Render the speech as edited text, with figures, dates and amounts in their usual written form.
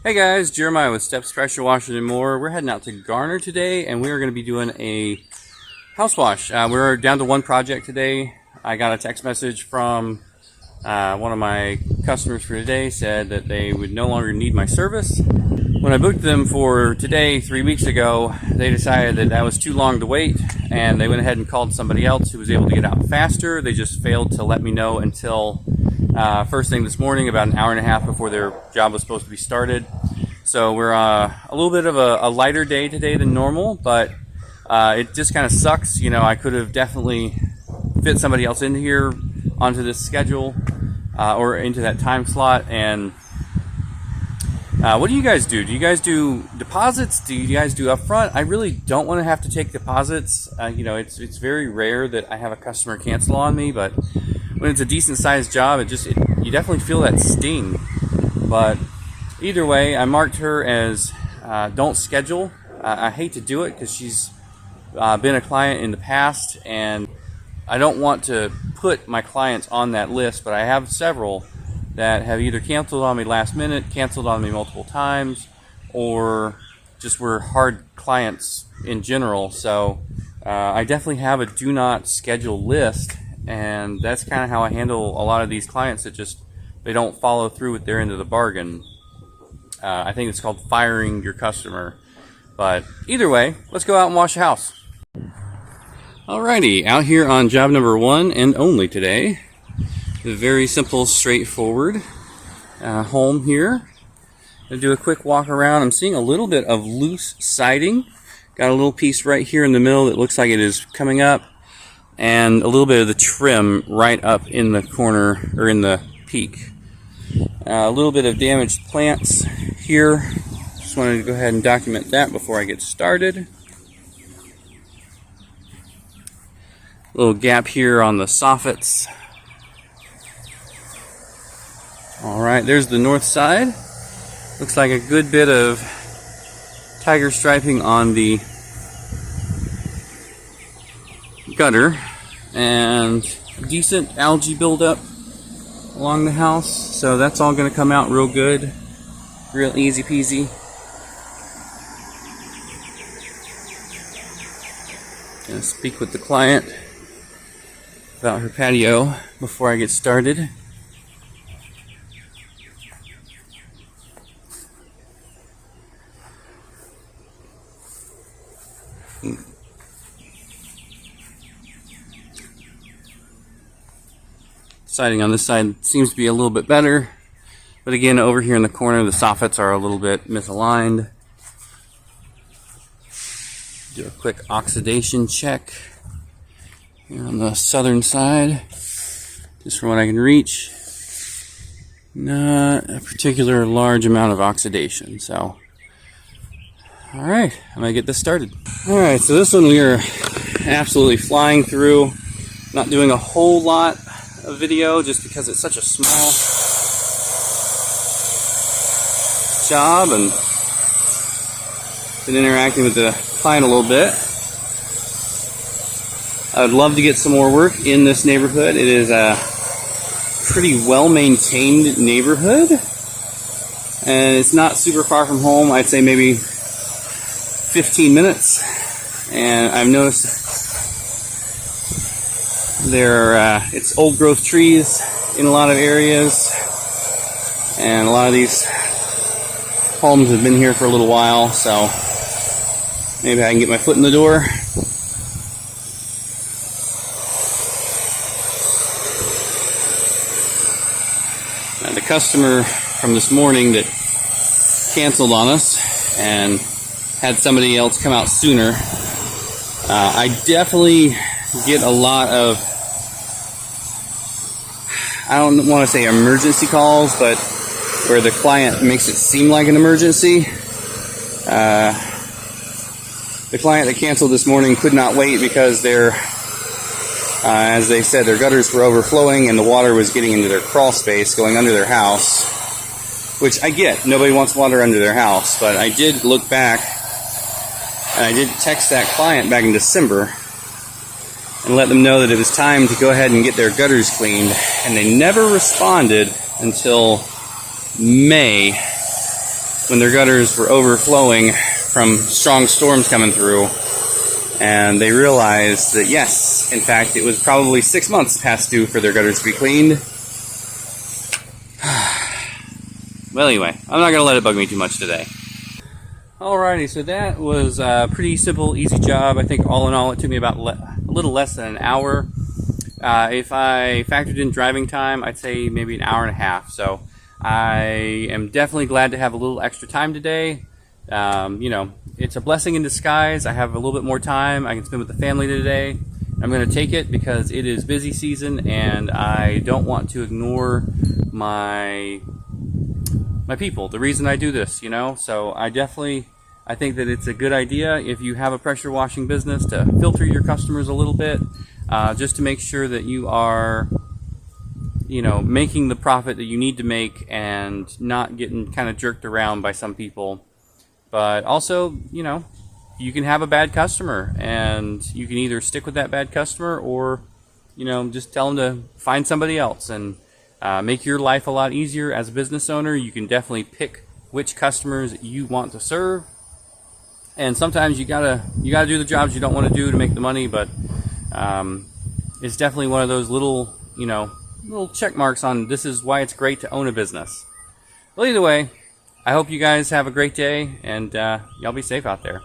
Hey guys, Jeremiah with Steps Pressure Washing and More. We're heading out to Garner today, and we are going to be doing a house wash. We're down to one project today. I got a text message from one of my customers for today, said that they would no longer need my service. When I booked them for today 3 weeks ago, they decided that that was too long to wait, and they went ahead and called somebody else who was able to get out faster. They just failed to let me know until first thing this morning, about an hour and a half before their job was supposed to be started. So we're a little bit of a lighter day today than normal, but it just kind of sucks. You know, I could have definitely fit somebody else in here onto this schedule or into that time slot. And what do you guys do? Do you guys do deposits? Do you guys do upfront? I really don't want to have to take deposits. You know, it's very rare that I have a customer cancel on me, but when it's a decent sized job, you definitely feel that sting. But either way, I marked her as don't schedule. I hate to do it because she's been a client in the past, and I don't want to put my clients on that list, but I have several that have either canceled on me last minute, canceled on me multiple times, or just were hard clients in general. So I definitely have a do not schedule list, and that's kind of how I handle a lot of these clients that just they don't follow through with their end of the bargain. I think it's called firing your customer. But either way, let's go out and wash the house. Alrighty, out here on job number one and only today. A very simple, straightforward home here. I'll do a quick walk around. I'm seeing a little bit of loose siding. Got a little piece right here in the middle that looks like it is coming up, and a little bit of the trim right up in the corner, or in the peak. A little bit of damaged plants here. Just wanted to go ahead and document that before I get started. A little gap here on the soffits. Alright, there's the north side. Looks like a good bit of tiger striping on the gutter, and decent algae buildup along the house, so that's all going to come out real good, real easy peasy. Gonna speak with the client about her patio before I get started. Siding on this side seems to be a little bit better, but again, over here in the corner, the soffits are a little bit misaligned. Do a quick oxidation check here on the southern side, just from what I can reach. Not a particular large amount of oxidation, so alright, I'm going to get this started. Alright, so this one we are absolutely flying through, not doing a whole lot of video just because it's such a small job, and been interacting with the client a little bit. I would love to get some more work in this neighborhood. It is a pretty well-maintained neighborhood, and it's not super far from home. I'd say maybe 15 minutes, and I've noticed it's old growth trees in a lot of areas, and a lot of these homes have been here for a little while, so maybe I can get my foot in the door. Now, the customer from this morning that canceled on us and had somebody else come out sooner, I definitely get a lot of, I don't want to say emergency calls, but where the client makes it seem like an emergency. The client that canceled this morning could not wait because as they said, their gutters were overflowing and the water was getting into their crawl space going under their house, which I get. Nobody wants water under their house, but I did look back and I did text that client back in December and let them know that it was time to go ahead and get their gutters cleaned, and they never responded until May when their gutters were overflowing from strong storms coming through. And they realized that, yes, in fact, it was probably 6 months past due for their gutters to be cleaned. Well, anyway, I'm not going to let it bug me too much today. Alrighty, so that was a pretty simple, easy job. I think all in all, it took me about a little less than an hour. If I factored in driving time, I'd say maybe an hour and a half. So I am definitely glad to have a little extra time today. You know, it's a blessing in disguise. I have a little bit more time I can spend with the family today. I'm going to take it because it is busy season and I don't want to ignore my people, the reason I do this, you know. So I think that it's a good idea if you have a pressure washing business to filter your customers a little bit, just to make sure that you are, you know, making the profit that you need to make and not getting kind of jerked around by some people. But also, you know, you can have a bad customer and you can either stick with that bad customer or, you know, just tell them to find somebody else and make your life a lot easier as a business owner. You can definitely pick which customers you want to serve, and sometimes you gotta do the jobs you don't want to do to make the money. But it's definitely one of those little, you know, little check marks on this is why it's great to own a business. Well, either way, I hope you guys have a great day, and y'all be safe out there.